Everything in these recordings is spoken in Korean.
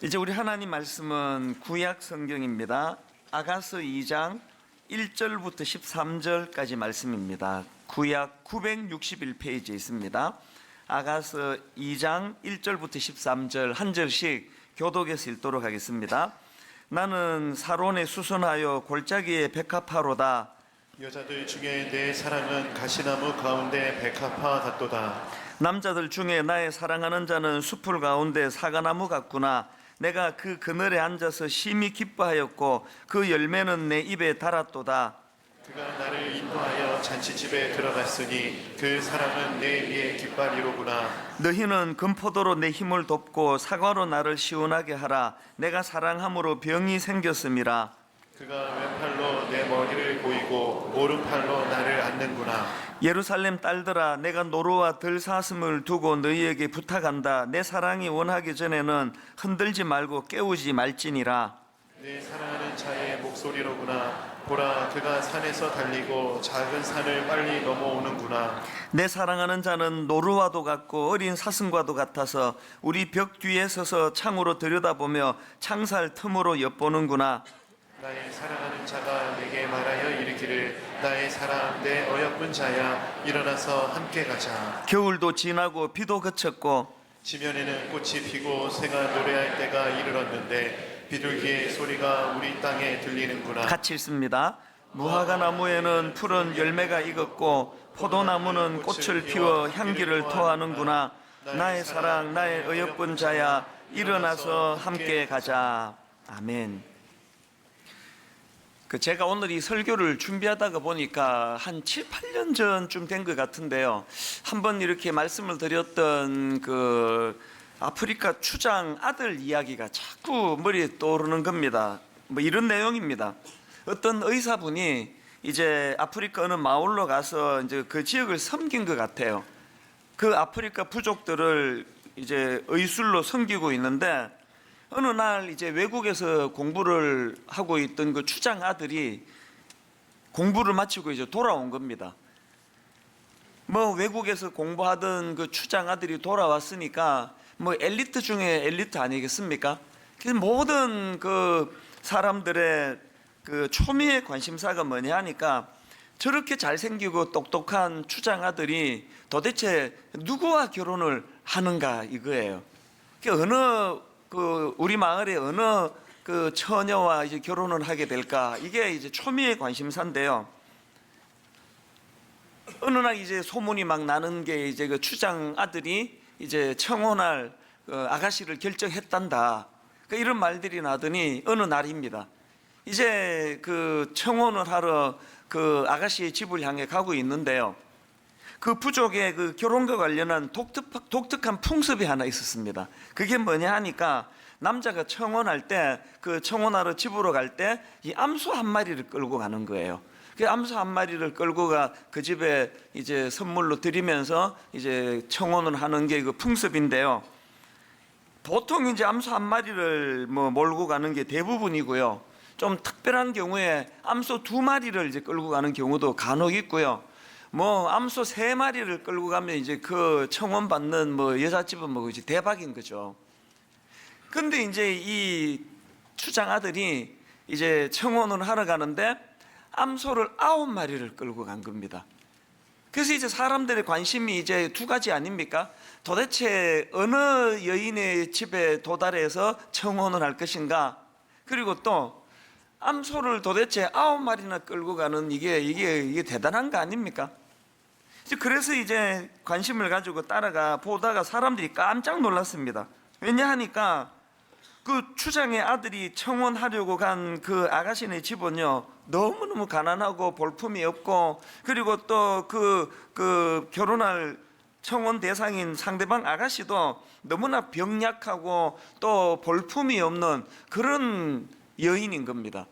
이제 우리 하나님 말씀은 구약 성경입니다. 아가서 2장 1절부터 13절까지 말씀입니다. 구약 961페이지에 있습니다. 아가서 2장 1절부터 13절 한 절씩 교독해서 읽도록 하겠습니다. 나는 사론에 수선하여 골짜기에 백합화로다. 여자들 중에 내 사랑은 가시나무 가운데 백합화 같도다. 남자들 중에 나의 사랑하는 자는 숲풀 가운데 사과나무 같구나. 내가 그 그늘에 앉아서 심히 기뻐하였고 그 열매는 내 입에 달았도다. 그가 나를 인도하여 잔치집에 들어갔으니 그 사랑은 내 위에 깃발이로구나. 너희는 금포도로 내 힘을 돕고 사과로 나를 시원하게 하라. 내가 사랑함으로 병이 생겼음이라. 그가 왼팔로 내 머리를 보이고 오른팔로 나를 안는구나. 예루살렘 딸들아, 내가 노루와 들사슴을 두고 너희에게 부탁한다. 내 사랑이 원하기 전에는 흔들지 말고 깨우지 말지니라. 내 사랑하는 자의 목소리로구나. 보라, 그가 산에서 달리고 작은 산을 빨리 넘어오는구나. 내 사랑하는 자는 노루와도 같고 어린 사슴과도 같아서 우리 벽 뒤에 서서 창으로 들여다보며 창살 틈으로 엿보는구나. 나의 사랑하는 자가 내게 말하여 이르기를 나의 사랑 내 어여쁜 자야, 일어나서 함께 가자. 겨울도 지나고 비도 그쳤고 지면에는 꽃이 피고 새가 노래할 때가 이르렀는데 비둘기의 소리가 우리 땅에 들리는구나. 같이 읽습니다. 무화과 나무에는 푸른 열매가 익었고 포도나무는 꽃을 피워 향기를 토하는구나. 나의 사랑 나의 어여쁜 자야, 일어나서 함께 가자. 아멘. 제가 오늘 이 설교를 준비하다가 보니까 한 7, 8년 전쯤 된 것 같은데요. 한번 이렇게 말씀을 드렸던 그 아프리카 추장 아들 이야기가 자꾸 머리에 떠오르는 겁니다. 뭐 이런 내용입니다. 어떤 의사분이 이제 아프리카 어느 마을로 가서 이제 그 지역을 섬긴 것 같아요. 그 아프리카 부족들을 이제 의술로 섬기고 있는데 어느 날 이제 외국에서 공부를 하고 있던 그 추장 아들이 공부를 마치고 이제 돌아온 겁니다. 뭐 외국에서 공부하던 그 추장 아들이 돌아왔으니까 뭐 엘리트 중에 엘리트 아니겠습니까? 그래서 모든 그 사람들의 그 초미의 관심사가 뭐냐 하니까 저렇게 잘생기고 똑똑한 추장 아들이 도대체 누구와 결혼을 하는가 이거예요. 어느 우리 마을에 어느 그 처녀와 이제 결혼을 하게 될까, 이게 이제 초미의 관심사인데요. 어느 날 이제 소문이 막 나는 게 이제 그 추장 아들이 이제 청혼할 아가씨를 결정했단다. 그러니까 이런 말들이 나더니 어느 날입니다. 이제 그 청혼을 하러 그 아가씨의 집을 향해 가고 있는데요. 그 부족의 그 결혼과 관련한 독특한 풍습이 하나 있었습니다. 그게 뭐냐 하니까 남자가 청혼할 때 그 청혼하러 집으로 갈 때 이 암소 한 마리를 끌고 가는 거예요. 그 암소 한 마리를 끌고 그 집에 이제 선물로 드리면서 이제 청혼을 하는 게 그 풍습인데요. 보통 이제 암소 한 마리를 뭐 몰고 가는 게 대부분이고요. 좀 특별한 경우에 암소 두 마리를 이제 끌고 가는 경우도 간혹 있고요. 뭐 암소 3마리를 끌고 가면 이제 그 청혼 받는 뭐 여자집은 뭐 이제 대박인 거죠. 근데 이제 이 추장 아들이 이제 청혼을 하러 가는데 암소를 9마리를 끌고 간 겁니다. 그래서 이제 사람들의 관심이 이제 두 가지 아닙니까? 도대체 어느 여인의 집에 도달해서 청혼을 할 것인가? 그리고 또 암소를 도대체 9마리나 끌고 가는 이게 대단한 거 아닙니까? 그래서 이제 관심을 가지고 따라가 보다가 사람들이 깜짝 놀랐습니다. 왜냐 하니까 그 추장의 아들이 청혼하려고 간 그 아가씨네 집은요, 너무너무 가난하고 볼품이 없고, 그리고 또 그 결혼할 청혼 대상인 상대방 아가씨도 너무나 병약하고 또 볼품이 없는 그런 여인인 겁니다.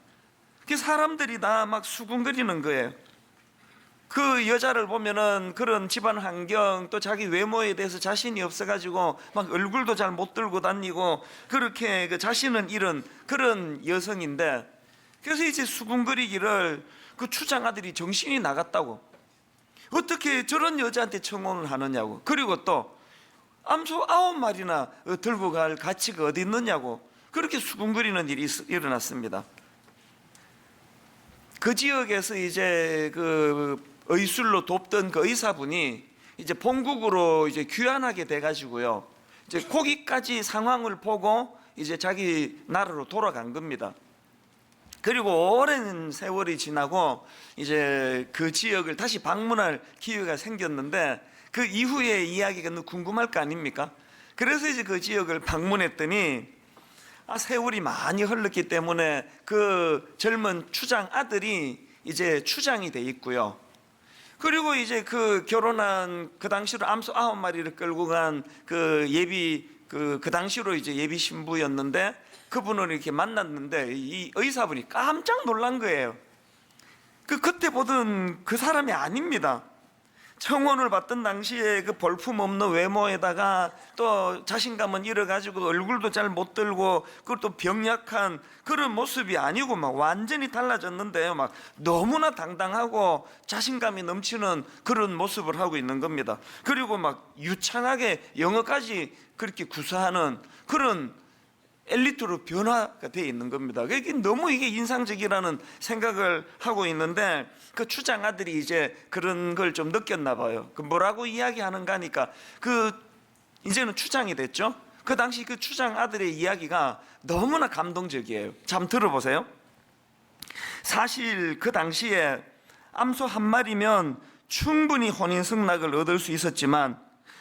그 사람들이 다 막 수군거리는 거예요. 그 여자를 보면은 그런 집안 환경 또 자기 외모에 대해서 자신이 없어가지고 막 얼굴도 잘 못 들고 다니고 그렇게 그 자신은 잃은 그런 여성인데, 그래서 이제 수군거리기를 그 추장 아들이 정신이 나갔다고, 어떻게 저런 여자한테 청혼을 하느냐고, 그리고 또 암소 9마리나 들고 갈 가치가 어디 있느냐고 그렇게 수군거리는 일이 일어났습니다. 그 지역에서 이제 그 의술로 돕던 그 의사분이 이제 본국으로 이제 귀환하게 돼가지고요. 이제 거기까지 상황을 보고 이제 자기 나라로 돌아간 겁니다. 그리고 오랜 세월이 지나고 이제 그 지역을 다시 방문할 기회가 생겼는데 그 이후의 이야기가 너무 궁금할 거 아닙니까? 그래서 이제 그 지역을 방문했더니 세월이 많이 흘렀기 때문에 그 젊은 추장 아들이 이제 추장이 돼 있고요. 그리고 이제 그 결혼한 그 당시로 암소 9마리를 끌고 간 그 예비 그 당시로 이제 예비 신부였는데 그분을 이렇게 만났는데 이 의사분이 깜짝 놀란 거예요. 그때 보던 그 사람이 아닙니다. 청혼을 받던 당시에 그 볼품없는 외모에다가 또 자신감은 잃어가지고 얼굴도 잘 못 들고 그것도 병약한 그런 모습이 아니고 막 완전히 달라졌는데요. 막 너무나 당당하고 자신감이 넘치는 그런 모습을 하고 있는 겁니다. 그리고 막 유창하게 영어까지 그렇게 구사하는 그런 엘리트로 변화가 되어 있는 겁니다. 이게 너무 이게 인상적이라는 생각을 하고 있는데 그 추장 아들이 이제 그런 걸 좀 느꼈나 봐요. 그 뭐라고 이야기하는가 하니까 그 이제는 추장이 됐죠. 그 당시 그 추장 아들의 이야기가 너무나 감동적이에요. 잠 들어보세요. 사실 그 당시에 암소 한 마리면 충분히 혼인 승낙을 얻을 수 있었지만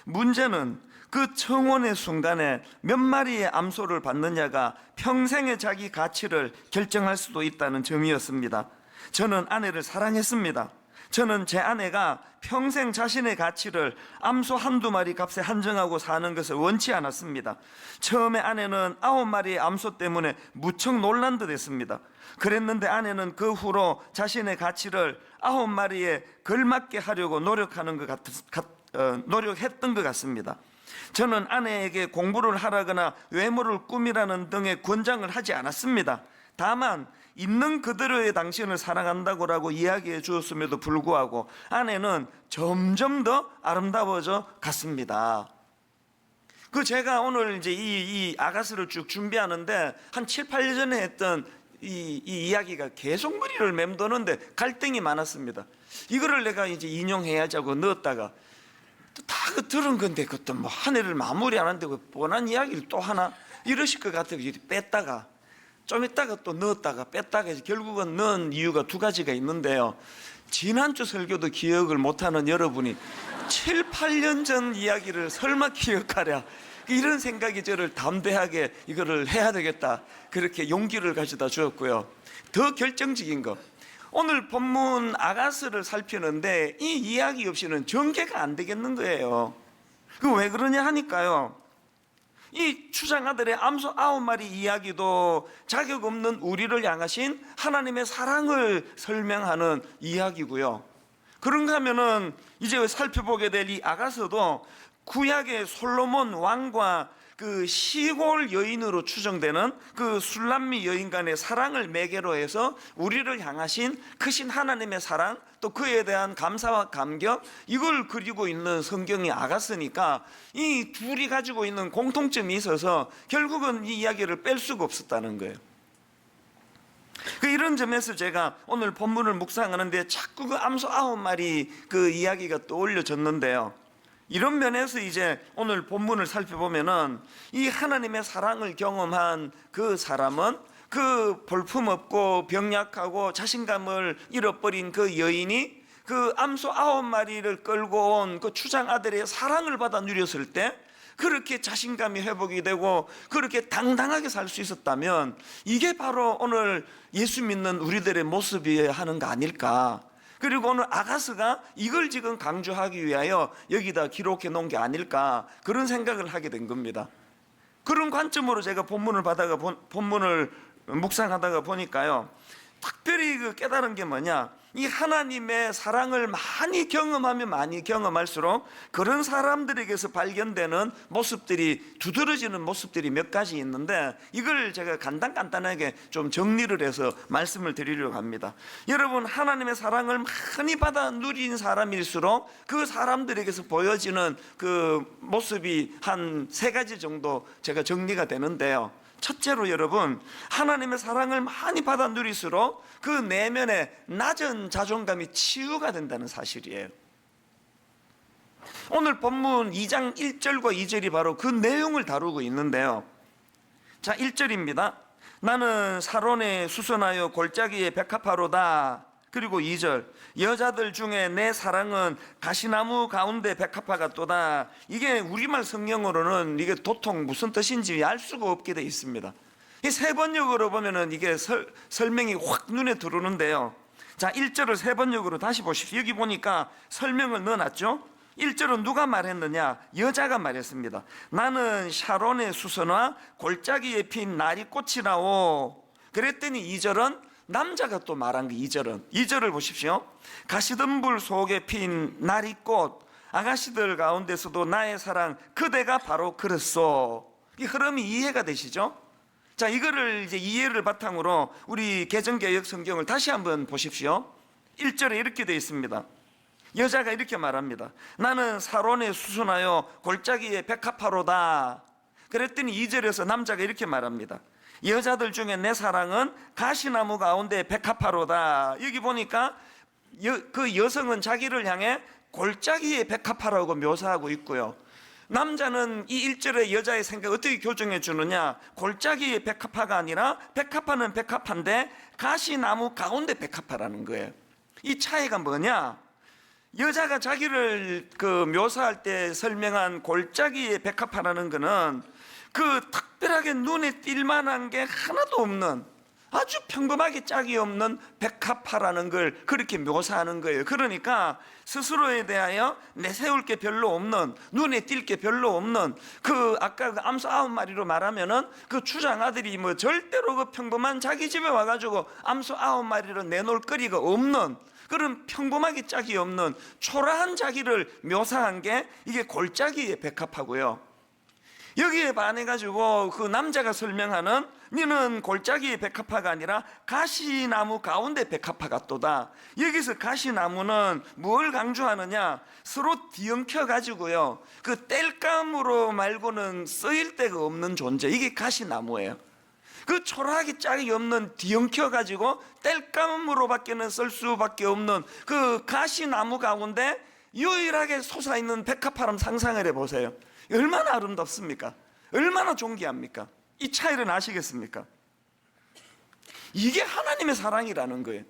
문제는 그 청혼의 순간에 몇 마리의 암소를 받느냐가 평생의 자기 가치를 결정할 수도 있다는 점이었습니다. 저는 아내를 사랑했습니다. 저는 제 아내가 평생 자신의 가치를 암소 한두 마리 값에 한정하고 사는 것을 원치 않았습니다. 처음에 아내는 9마리의 암소 때문에 무척 놀란 듯 했습니다. 그랬는데 아내는 그 후로 자신의 가치를 9마리에 걸맞게 하려고 노력했던 것 같습니다. 저는 아내에게 공부를 하라거나 외모를 꾸미라는 등의 권장을 하지 않았습니다. 다만 있는 그대로의 당신을 사랑한다고라고 이야기해 주었음에도 불구하고 아내는 점점 더 아름다워져 갔습니다. 제가 오늘 이제 이 아가스를 쭉 준비하는데 한 7, 8년 전에 했던 이 이야기가 계속 머리를 맴도는데 갈등이 많았습니다. 이거를 내가 이제 인용해야지 하고 넣었다가 다 들은 건데 그것도 뭐 한 해를 마무리하는데 뻔한 이야기를 또 하나 이러실 것 같아서 뺐다가 좀 있다가 또 넣었다가 뺐다가 결국은 넣은 이유가 두 가지가 있는데요. 지난주 설교도 기억을 못하는 여러분이 7, 8년 전 이야기를 설마 기억하랴 이런 생각이 저를 담대하게 이거를 해야 되겠다 그렇게 용기를 가져다 주었고요. 더 결정적인 거 오늘 본문 아가스를 살피는데 이 이야기 없이는 전개가 안 되겠는 거예요. 왜 그러냐 하니까요. 이 추장 아들의 암소 9마리 이야기도 자격 없는 우리를 향하신 하나님의 사랑을 설명하는 이야기고요. 그런가 하면은 이제 살펴보게 될 이 아가서도 구약의 솔로몬 왕과 그 시골 여인으로 추정되는 그 술람미 여인 간의 사랑을 매개로 해서 우리를 향하신 크신 하나님의 사랑 또 그에 대한 감사와 감격 이걸 그리고 있는 성경이 아가스니까 이 둘이 가지고 있는 공통점이 있어서 결국은 이 이야기를 뺄 수가 없었다는 거예요. 이런 점에서 제가 오늘 본문을 묵상하는데 자꾸 그 암소 9마리 그 이야기가 떠올려졌는데요. 이런 면에서 이제 오늘 본문을 살펴보면은 이 하나님의 사랑을 경험한 그 사람은 그 볼품없고 병약하고 자신감을 잃어버린 그 여인이 그 암소 9마리를 끌고 온 그 추장 아들의 사랑을 받아 누렸을 때 그렇게 자신감이 회복이 되고 그렇게 당당하게 살 수 있었다면 이게 바로 오늘 예수 믿는 우리들의 모습이어야 하는 거 아닐까. 그리고 오늘 아가스가 이걸 지금 강조하기 위하여 여기다 기록해 놓은 게 아닐까 그런 생각을 하게 된 겁니다. 그런 관점으로 제가 본문을 묵상하다가 보니까요. 특별히 깨달은 게 뭐냐 이 하나님의 사랑을 많이 경험하면 많이 경험할수록 그런 사람들에게서 발견되는 모습들이 두드러지는 모습들이 몇 가지 있는데 이걸 제가 간단하게 좀 정리를 해서 말씀을 드리려고 합니다. 여러분 하나님의 사랑을 많이 받아 누린 사람일수록 그 사람들에게서 보여지는 그 모습이 한 3가지 정도 제가 정리가 되는데요. 첫째로 여러분, 하나님의 사랑을 많이 받아 누릴수록 그 내면의 낮은 자존감이 치유가 된다는 사실이에요. 오늘 본문 2장 1절과 2절이 바로 그 내용을 다루고 있는데요. 자, 1절입니다. 나는 사론에 수선하여 골짜기에 백합화로다. 그리고 2절, 여자들 중에 내 사랑은 가시나무 가운데 백합화 같도다. 이게 우리말 성경으로는 이게 도통 무슨 뜻인지 알 수가 없게 돼 있습니다. 이 세 번역으로 보면은 이게 설명이 확 눈에 들어오는데요. 자, 1절을 세 번역으로 다시 보십시오. 여기 보니까 설명을 넣어놨죠. 1절은 누가 말했느냐? 여자가 말했습니다. 나는 샤론의 수선화 골짜기에 핀 나리꽃이라오. 그랬더니 2절은 남자가 또 말한 거. 2절을 보십시오. 가시덤불 속에 핀 나리꽃, 아가씨들 가운데서도 나의 사랑 그대가 바로 그랬소. 이 흐름이 이해가 되시죠? 자, 이거를 이제 이해를 바탕으로 우리 개정개역 성경을 다시 한번 보십시오. 1절에 이렇게 되어 있습니다. 여자가 이렇게 말합니다. 나는 사론에 수선하여 골짜기에 백합화로다. 그랬더니 2절에서 남자가 이렇게 말합니다. 여자들 중에 내 사랑은 가시나무 가운데 백합화로다. 여기 보니까 그 여성은 자기를 향해 골짜기에 백합화라고 묘사하고 있고요. 남자는 이 1절의 여자의 생각을 어떻게 교정해 주느냐? 골짜기에 백합화가 아니라 백합화는 백합화인데 가시나무 가운데 백합화라는 거예요. 이 차이가 뭐냐? 여자가 자기를 묘사할 때 설명한 골짜기의 백합화라는 거는 그 특별하게 눈에 띌 만한 게 하나도 없는 아주 평범하게 짝이 없는 백합화라는 걸 그렇게 묘사하는 거예요. 그러니까 스스로에 대하여 내세울 게 별로 없는, 눈에 띌 게 별로 없는, 아까 그 암소 9마리로 말하면은 그 주장 아들이 뭐 절대로 그 평범한 자기 집에 와가지고 암소 9마리를 내놓을 거리가 없는 그런 평범하게 짝이 없는 초라한 자기를 묘사한 게 이게 골짜기의 백합화고요. 여기에 반해가지고 그 남자가 설명하는 너는 골짜기의 백합화가 아니라 가시나무 가운데 백합화 같도다. 여기서 가시나무는 뭘 강조하느냐? 서로 뒤엉켜가지고요, 그 땔감으로 말고는 쓰일 데가 없는 존재, 이게 가시나무예요. 그 초라하게 짝이 없는 뒤엉켜가지고 땔감으로밖에는 쓸 수밖에 없는 그 가시나무 가운데 유일하게 솟아있는 백합화를 상상을 해보세요. 얼마나 아름답습니까? 얼마나 존귀합니까? 이 차이를 아시겠습니까? 이게 하나님의 사랑이라는 거예요.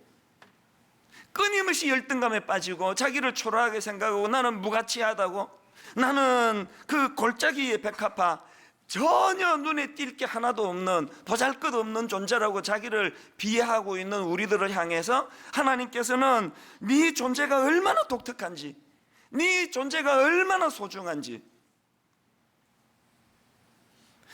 끊임없이 열등감에 빠지고 자기를 초라하게 생각하고 나는 무가치하다고, 나는 그 골짜기의 백합화, 전혀 눈에 띌 게 하나도 없는 보잘것없는 존재라고 자기를 비하하고 있는 우리들을 향해서 하나님께서는 네 존재가 얼마나 독특한지, 네 존재가 얼마나 소중한지,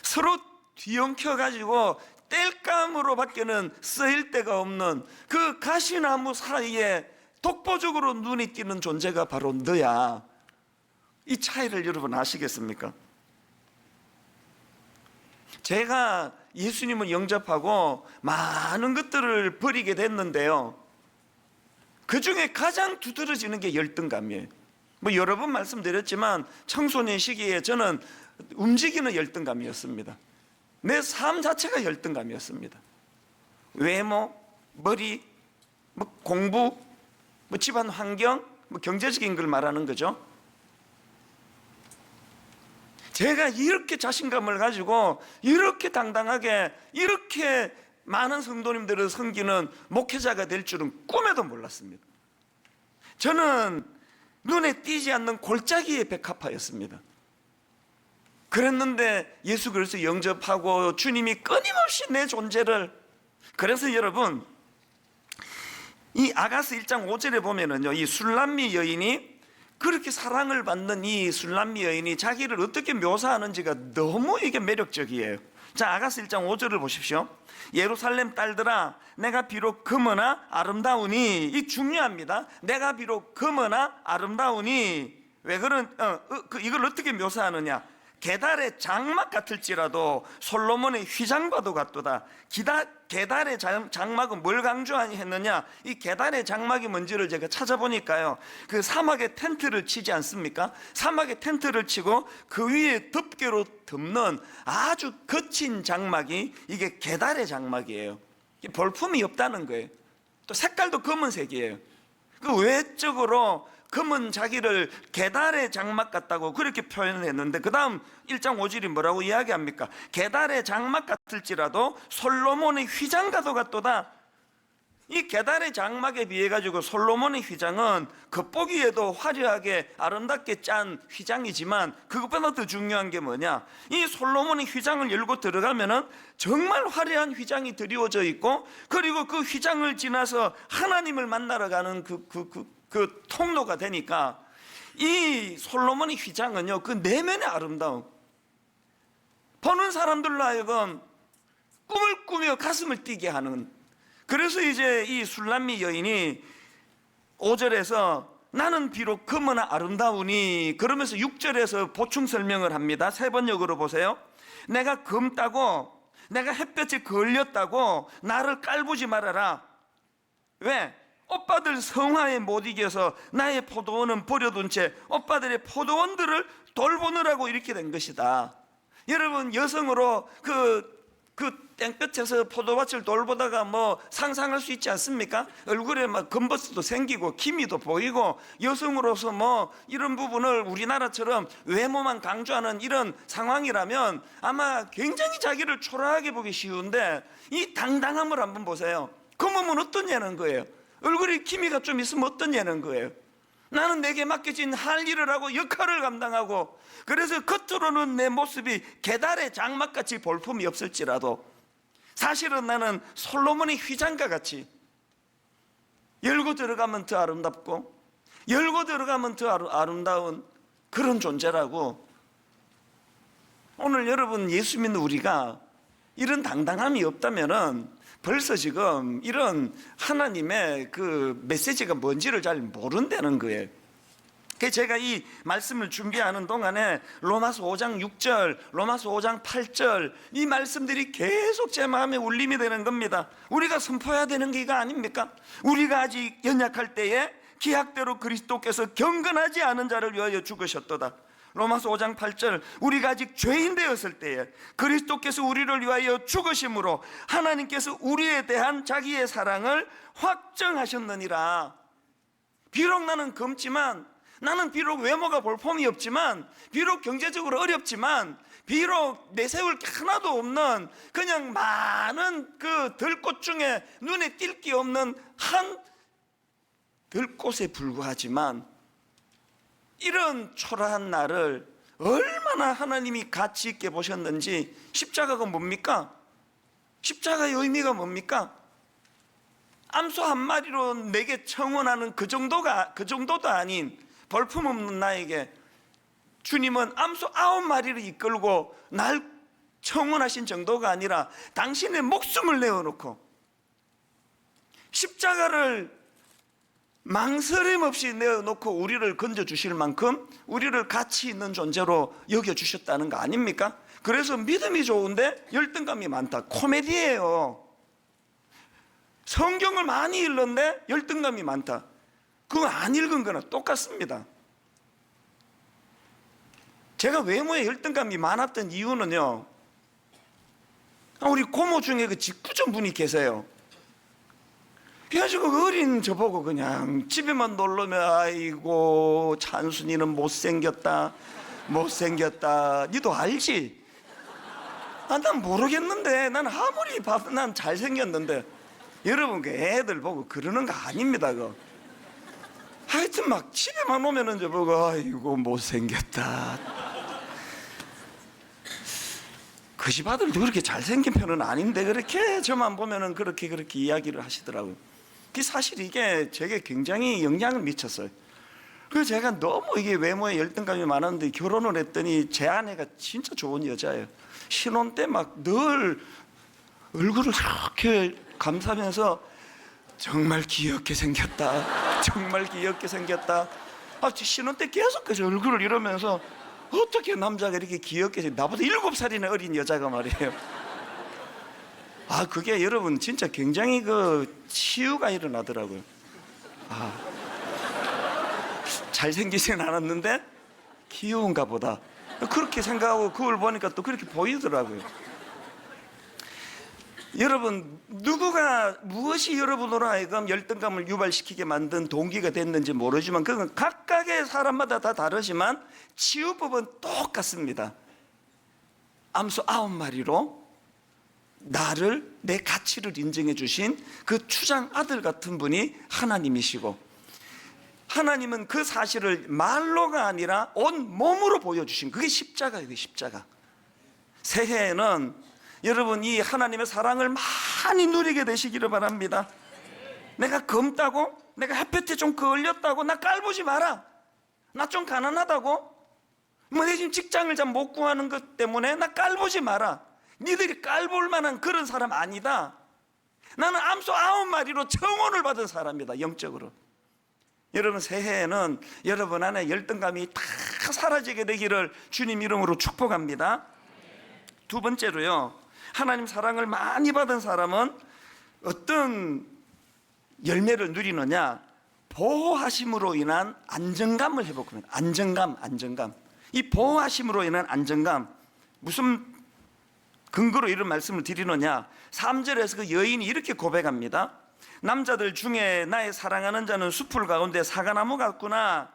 서로 뒤엉켜가지고 땔감으로밖에는 쓰일 데가 없는 그 가시나무 사이에 독보적으로 눈이 띄는 존재가 바로 너야. 이 차이를 여러분 아시겠습니까? 제가 예수님을 영접하고 많은 것들을 버리게 됐는데요, 그 중에 가장 두드러지는 게 열등감이에요. 뭐 여러 번 말씀드렸지만 청소년 시기에 저는 움직이는 열등감이었습니다. 내 삶 자체가 열등감이었습니다. 외모, 머리, 뭐 공부, 뭐 집안 환경, 뭐 경제적인 걸 말하는 거죠. 제가 이렇게 자신감을 가지고 이렇게 당당하게 이렇게 많은 성도님들을 섬기는 목회자가 될 줄은 꿈에도 몰랐습니다. 저는 눈에 띄지 않는 골짜기의 백합화였습니다. 그랬는데 예수 그리스도 영접하고 주님이 끊임없이 내 존재를, 그래서 여러분 이 아가서 1장 5절에 보면은요, 이 술람미 여인이 그렇게 사랑을 받는 이 술람미 여인이 자기를 어떻게 묘사하는지가 너무 이게 매력적이에요. 자, 아가서 1장 5절을 보십시오. 예루살렘 딸들아, 내가 비록 금으나 아름다우니, 이 중요합니다. 내가 비록 금으나 아름다우니, 왜 이걸 어떻게 묘사하느냐? 게달의 장막 같을지라도 솔로몬의 휘장과도 같도다. 게달의 장막은 뭘 강조하니 했느냐, 이 게달의 장막이 뭔지를 제가 찾아보니까요, 그 사막에 텐트를 치지 않습니까? 사막에 텐트를 치고 그 위에 덮개로 덮는 아주 거친 장막이 이게 게달의 장막이에요. 이게 볼품이 없다는 거예요. 또 색깔도 검은색이에요. 그 외적으로 검은 자기를 게달의 장막 같다고 그렇게 표현했는데, 그 다음 1장 5절이 뭐라고 이야기합니까? 게달의 장막 같을지라도 솔로몬의 휘장과도 같도다. 이 게달의 장막에 비해 가지고 솔로몬의 휘장은 겉보기에도 화려하게 아름답게 짠 휘장이지만, 그것보다 더 중요한 게 뭐냐, 이 솔로몬의 휘장을 열고 들어가면은 정말 화려한 휘장이 드리워져 있고, 그리고 그 휘장을 지나서 하나님을 만나러 가는 그 통로가 되니까, 이 솔로몬의 휘장은요, 그 내면의 아름다움, 보는 사람들로 하여금 꿈을 꾸며 가슴을 뛰게 하는. 그래서 이제 이 술람미 여인이 5절에서 나는 비록 검으나 아름다우니, 그러면서 6절에서 보충 설명을 합니다. 세 번역으로 보세요. 내가 검다고, 내가 햇볕에 걸렸다고 나를 깔보지 말아라. 왜? 오빠들 성화에 못 이겨서 나의 포도원은 버려둔 채 오빠들의 포도원들을 돌보느라고 이렇게 된 것이다. 여러분, 여성으로 그 땡볕에서 포도밭을 돌보다가 뭐 상상할 수 있지 않습니까? 얼굴에 막 검버스도 생기고 기미도 보이고, 여성으로서 뭐 이런 부분을 우리나라처럼 외모만 강조하는 이런 상황이라면 아마 굉장히 자기를 초라하게 보기 쉬운데, 이 당당함을 한번 보세요. 검으면 어떠냐는 거예요. 얼굴에 기미가 좀 있으면 어떠냐는 거예요. 나는 내게 맡겨진 할 일을 하고 역할을 감당하고, 그래서 겉으로는 내 모습이 게달의 장막같이 볼품이 없을지라도 사실은 나는 솔로몬의 휘장과 같이 열고 들어가면 더 아름답고, 열고 들어가면 더 아름다운 그런 존재라고. 오늘 여러분, 예수 믿는 우리가 이런 당당함이 없다면은 벌써 지금 이런 하나님의 그 메시지가 뭔지를 잘 모른다는 거예요. 그래서 제가 이 말씀을 준비하는 동안에 로마서 5장 6절, 로마서 5장 8절, 이 말씀들이 계속 제 마음에 울림이 되는 겁니다. 우리가 선포해야 되는 게 이거 아닙니까? 우리가 아직 연약할 때에 기약대로 그리스도께서 경건하지 않은 자를 위하여 죽으셨도다. 로마서 5장 8절, 우리가 아직 죄인 되었을 때에 그리스도께서 우리를 위하여 죽으심으로 하나님께서 우리에 대한 자기의 사랑을 확정하셨느니라. 비록 나는 검지만, 나는 비록 외모가 볼품이 없지만, 비록 경제적으로 어렵지만, 비록 내세울 게 하나도 없는 그냥 많은 그 들꽃 중에 눈에 띌 게 없는 한 들꽃에 불과하지만, 이런 초라한 나를 얼마나 하나님이 가치 있게 보셨는지. 십자가가 뭡니까? 십자가의 의미가 뭡니까? 암소 한 마리로 내게 청혼하는 그 정도도 아닌 볼품없는 나에게 주님은 암소 9마리를 이끌고 날 청혼하신 정도가 아니라 당신의 목숨을 내어놓고 십자가를 망설임 없이 내어놓고 우리를 건져주실 만큼 우리를 가치 있는 존재로 여겨주셨다는 거 아닙니까? 그래서 믿음이 좋은데 열등감이 많다. 코미디예요. 성경을 많이 읽는데 열등감이 많다. 그거 안 읽은 거나 똑같습니다. 제가 외모에 열등감이 많았던 이유는요, 우리 고모 중에 그 직구전 분이 계세요. 그래가지고 어린 저보고 그냥 집에만 놀러면 아이고 찬순이는 못생겼다 니도 알지? 난 모르겠는데, 난 아무리 봐도 난 잘생겼는데. 여러분, 그 애들 보고 그러는 거 아닙니다. 그거 하여튼 막 집에만 오면은 저보고 아이고 못생겼다. 그 집 아들도 그렇게 잘생긴 편은 아닌데 그렇게 저만 보면은 그렇게 이야기를 하시더라고요. 사실 이게 제게 굉장히 영향을 미쳤어요. 그래서 제가 너무 이게 외모에 열등감이 많았는데 결혼을 했더니 제 아내가 진짜 좋은 여자예요. 신혼 때 막 늘 얼굴을 이렇게 감싸면서 정말 귀엽게 생겼다, 정말 귀엽게 생겼다. 신혼 때 계속 그 얼굴을 이러면서 어떻게 남자가 이렇게 귀엽게, 나보다 7살이나 어린 여자가 말이에요. 그게 여러분 진짜 굉장히 그 치유가 일어나더라고요. 잘생기진 않았는데 귀여운가 보다, 그렇게 생각하고 그걸 보니까 또 그렇게 보이더라고요. 여러분, 누구가 무엇이 여러분으로 하여금 열등감을 유발시키게 만든 동기가 됐는지 모르지만 그건 각각의 사람마다 다 다르지만 치유법은 똑같습니다. 암소 9마리로 나를, 내 가치를 인정해 주신 그 추장 아들 같은 분이 하나님이시고, 하나님은 그 사실을 말로가 아니라 온 몸으로 보여주신, 그게 십자가예요. 그게 십자가. 새해에는 여러분 이 하나님의 사랑을 많이 누리게 되시기를 바랍니다. 내가 검다고? 내가 햇볕에 좀 걸렸다고? 나 깔보지 마라. 나 좀 가난하다고? 내 지금 직장을 잘 못 구하는 것 때문에 나 깔보지 마라. 니들이 깔볼 만한 그런 사람 아니다. 나는 암소 9마리로 청혼을 받은 사람이다, 영적으로. 여러분, 새해에는 여러분 안에 열등감이 다 사라지게 되기를 주님 이름으로 축복합니다. 두 번째로요, 하나님 사랑을 많이 받은 사람은 어떤 열매를 누리느냐? 보호하심으로 인한 안정감을 회복합니다. 안정감. 이 보호하심으로 인한 안정감, 무슨 근거로 이런 말씀을 드리느냐? 3절에서 그 여인이 이렇게 고백합니다. 남자들 중에 나의 사랑하는 자는 숲풀 가운데 사과나무 같구나.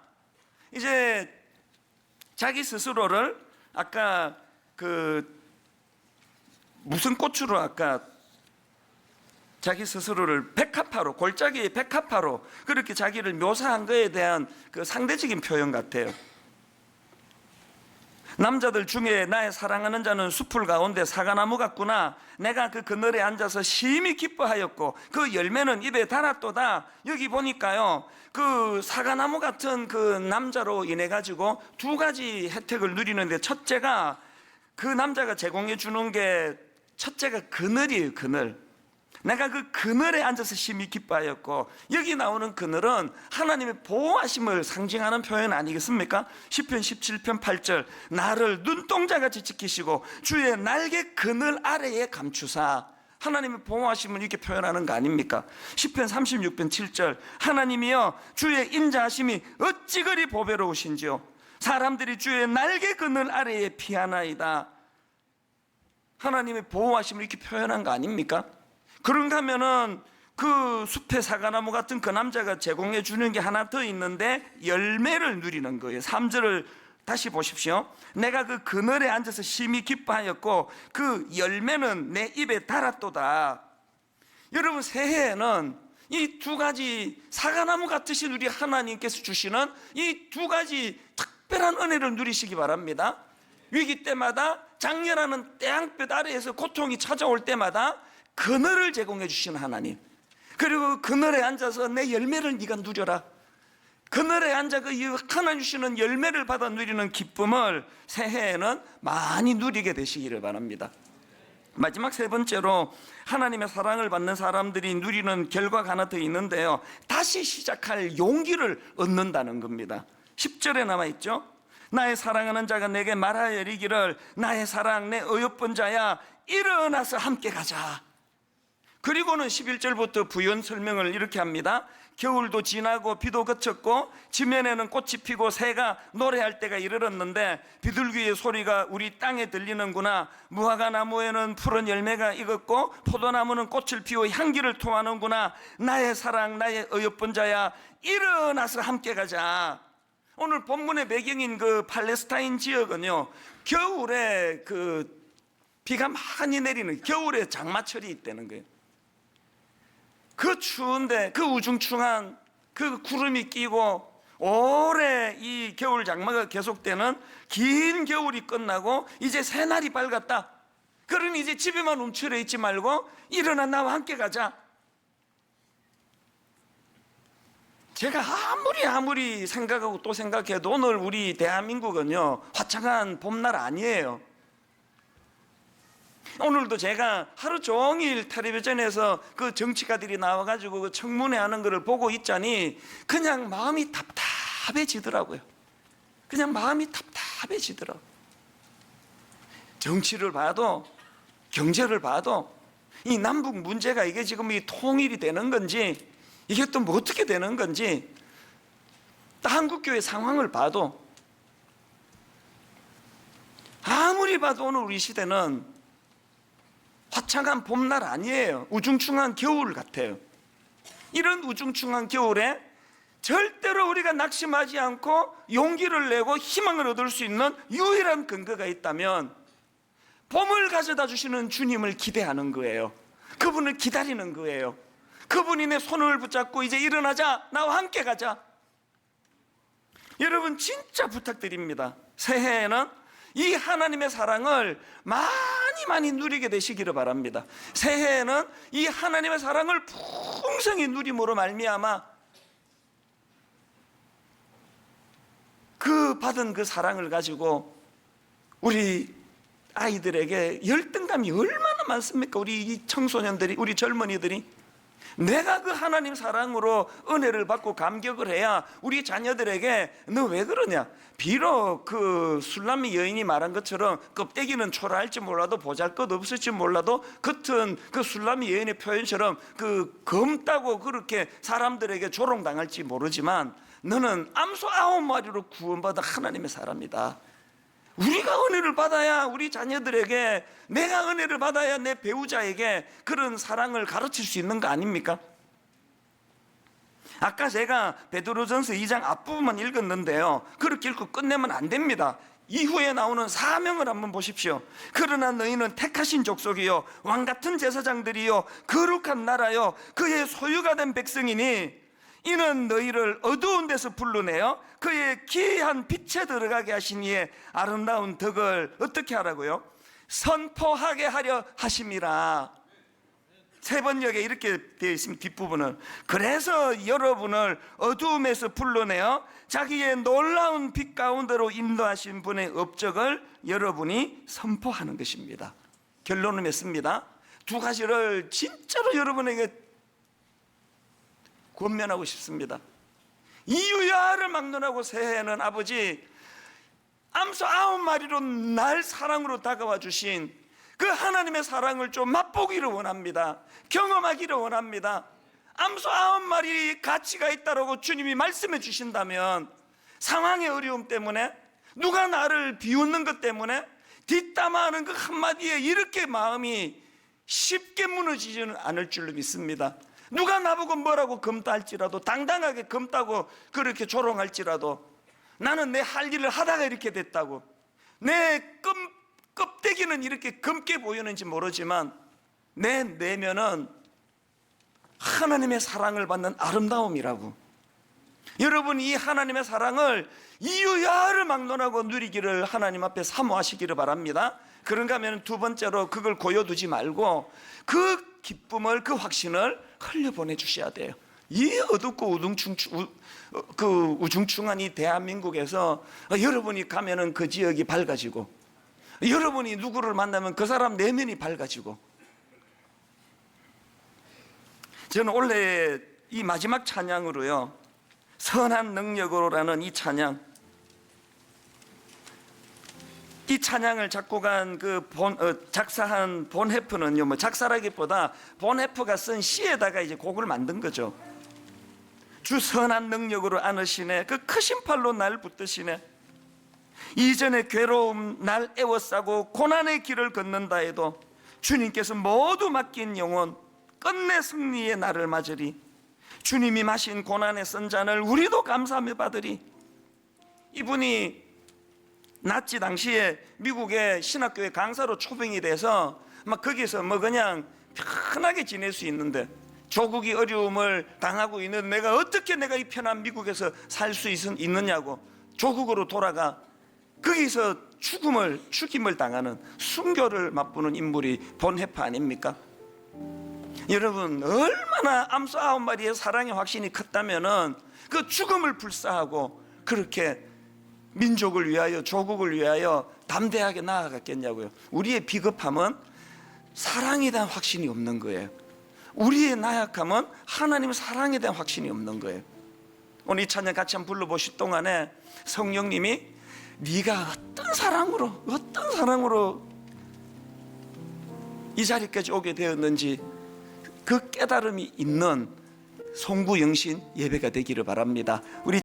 이제 자기 스스로를 아까 무슨 꽃으로 아까 자기 스스로를 백합화로, 골짜기의 백합화로 그렇게 자기를 묘사한 것에 대한 그 상대적인 표현 같아요. 남자들 중에 나의 사랑하는 자는 숲풀 가운데 사과나무 같구나. 내가 그 그늘에 앉아서 심히 기뻐하였고 그 열매는 입에 달았도다. 여기 보니까요, 그 사과나무 같은 그 남자로 인해 가지고 두 가지 혜택을 누리는데, 첫째가 그 남자가 제공해 주는 게, 첫째가 그늘이에요. 그늘. 내가 그 그늘에 앉아서 심히 기뻐하였고, 여기 나오는 그늘은 하나님의 보호하심을 상징하는 표현 아니겠습니까? 시편 17편 8절, 나를 눈동자같이 지키시고 주의 날개 그늘 아래에 감추사. 하나님의 보호하심을 이렇게 표현하는 거 아닙니까? 시편 36편 7절, 하나님이여 주의 인자하심이 어찌 그리 보배로우신지요. 사람들이 주의 날개 그늘 아래에 피하나이다. 하나님의 보호하심을 이렇게 표현한 거 아닙니까? 그런가 하면은 그 숲의 사과나무 같은 그 남자가 제공해 주는 게 하나 더 있는데, 열매를 누리는 거예요. 3절을 다시 보십시오. 내가 그 그늘에 앉아서 심히 기뻐하였고 그 열매는 내 입에 달았도다. 여러분, 새해에는 이 두 가지 사과나무 같으신 우리 하나님께서 주시는 이 두 가지 특별한 은혜를 누리시기 바랍니다. 위기 때마다, 장렬하는 태양볕 아래에서 고통이 찾아올 때마다 그늘을 제공해 주시는 하나님, 그리고 그늘에 앉아서 내 열매를 네가 누려라. 그늘에 앉아 그 하나님 주시는 열매를 받아 누리는 기쁨을 새해에는 많이 누리게 되시기를 바랍니다. 마지막 세 번째로 하나님의 사랑을 받는 사람들이 누리는 결과가 하나 더 있는데요, 다시 시작할 용기를 얻는다는 겁니다. 10절에 나와 있죠. 나의 사랑하는 자가 내게 말하여 이르기를 나의 사랑 내 어여쁜 자야 일어나서 함께 가자. 그리고는 11절부터 부연 설명을 이렇게 합니다. 겨울도 지나고 비도 그쳤고 지면에는 꽃이 피고 새가 노래할 때가 이르렀는데 비둘기의 소리가 우리 땅에 들리는구나. 무화과 나무에는 푸른 열매가 익었고 포도나무는 꽃을 피워 향기를 토하는구나. 나의 사랑 나의 어여쁜 자야 일어나서 함께 가자. 오늘 본문의 배경인 그 팔레스타인 지역은요, 겨울에 그 비가 많이 내리는 겨울에 장마철이 있다는 거예요. 그 추운데, 그 우중충한 그 구름이 끼고 오래 이 겨울 장마가 계속되는 긴 겨울이 끝나고 이제 새날이 밝았다. 그러니 이제 집에만 움츠려 있지 말고 일어나 나와 함께 가자. 제가 아무리 생각하고 또 생각해도 오늘 우리 대한민국은요, 화창한 봄날 아니에요. 오늘도 제가 하루 종일 텔레비전에서 그 정치가들이 나와가지고 그 청문회 하는 거를 보고 있자니 그냥 마음이 답답해지더라고요. 그냥 마음이 답답해지더라고요. 답답해지더라고. 정치를 봐도 경제를 봐도 이 남북 문제가 이게 지금 이 통일이 되는 건지 이게 또 뭐 어떻게 되는 건지 또 한국교회 상황을 봐도 아무리 봐도 오늘 우리 시대는 화창한 봄날 아니에요. 우중충한 겨울 같아요. 이런 우중충한 겨울에 절대로 우리가 낙심하지 않고 용기를 내고 희망을 얻을 수 있는 유일한 근거가 있다면 봄을 가져다 주시는 주님을 기대하는 거예요. 그분을 기다리는 거예요. 그분이 내 손을 붙잡고 이제 일어나자, 나와 함께 가자. 여러분 진짜 부탁드립니다. 새해에는 이 하나님의 사랑을 많이 누리게 되시기를 바랍니다. 새해에는 이 하나님의 사랑을 풍성히 누림으로 말미암아 그 받은 그 사랑을 가지고 우리 아이들에게 열등감이 얼마나 많습니까? 우리 이 청소년들이, 우리 젊은이들이 내가 그 하나님 사랑으로 은혜를 받고 감격을 해야 우리 자녀들에게 너 왜 그러냐? 비록 그 술람미 여인이 말한 것처럼 껍데기는 초라할지 몰라도 보잘것없을지 몰라도 겉은 그 술람미 여인의 표현처럼 그 검다고 그렇게 사람들에게 조롱당할지 모르지만 너는 암소 9마리로 구원받은 하나님의 사람이다. 우리가 은혜를 받아야 우리 자녀들에게, 내가 은혜를 받아야 내 배우자에게 그런 사랑을 가르칠 수 있는 거 아닙니까? 아까 제가 베드로전서 2장 앞부분만 읽었는데요, 그렇게 읽고 끝내면 안 됩니다. 이후에 나오는 사명을 한번 보십시오. 그러나 너희는 택하신 족속이요 왕같은 제사장들이요 거룩한 나라요 그의 소유가 된 백성이니 이는 너희를 어두운 데서 불러내어 그의 기이한 빛에 들어가게 하신 이의 아름다운 덕을 어떻게 하라고요? 선포하게 하려 하심이라. 세 번역에 이렇게 되어 있습니다. 뒷부분은 그래서 여러분을 어두움에서 불러내어 자기의 놀라운 빛 가운데로 인도하신 분의 업적을 여러분이 선포하는 것입니다. 결론을 맺습니다. 두 가지를 진짜로 여러분에게 권면하고 싶습니다. 이유야를 막론하고 새해에는 아버지 암소 9마리로 날 사랑으로 다가와 주신 그 하나님의 사랑을 좀 맛보기를 원합니다. 경험하기를 원합니다. 암소 9마리 가치가 있다고 주님이 말씀해 주신다면 상황의 어려움 때문에 누가 나를 비웃는 것 때문에 뒷담화하는 그 한마디에 이렇게 마음이 쉽게 무너지지는 않을 줄로 믿습니다. 누가 나보고 뭐라고 검다 할지라도, 당당하게 검다고 그렇게 조롱할지라도 나는 내 할 일을 하다가 이렇게 됐다고, 내 껍데기는 이렇게 검게 보이는지 모르지만 내 내면은 하나님의 사랑을 받는 아름다움이라고. 여러분 이 하나님의 사랑을 이유야를 막론하고 누리기를 하나님 앞에 사모하시기를 바랍니다. 그런가 하면 두 번째로 그걸 고여두지 말고 그 기쁨을, 그 확신을 흘려보내 주셔야 돼요. 이 어둡고 우중충한 이 대한민국에서 여러분이 가면은 그 지역이 밝아지고, 여러분이 누구를 만나면 그 사람 내면이 밝아지고. 저는 원래 이 마지막 찬양으로요, 선한 능력으로라는 이 찬양, 이 찬양을 작곡한 작사한 본헤프는요, 뭐 작사라기보다 본헤프가 쓴 시에다가 이제 곡을 만든 거죠. 주 선한 능력으로 안으시네, 그 크신 팔로 날 붙드시네. 이전의 괴로움 날 애워싸고 고난의 길을 걷는다 해도 주님께서 모두 맡긴 영혼 끝내 승리의 날을 맞으리. 주님이 마신 고난의 쓴 잔을 우리도 감사하며 받으리. 이분이 나치 당시에 미국의 신학교의 강사로 초빙이 돼서 막 거기서 뭐 그냥 편하게 지낼 수 있는데, 조국이 어려움을 당하고 있는 내가 어떻게 내가 이 편한 미국에서 살 수 있느냐고 조국으로 돌아가 거기서 죽임을 당하는 순교를 맛보는 인물이 본헤프 아닙니까? 여러분 얼마나 암소 9마리의 사랑의 확신이 컸다면은 그 죽음을 불사하고 그렇게 민족을 위하여, 조국을 위하여 담대하게 나아갔겠냐고요. 우리의 비겁함은 사랑에 대한 확신이 없는 거예요. 우리의 나약함은 하나님의 사랑에 대한 확신이 없는 거예요. 오늘 이 찬양 같이 한번 불러보실 동안에 성령님이 네가 어떤 사랑으로 이 자리까지 오게 되었는지 그 깨달음이 있는 송구영신 예배가 되기를 바랍니다. 우리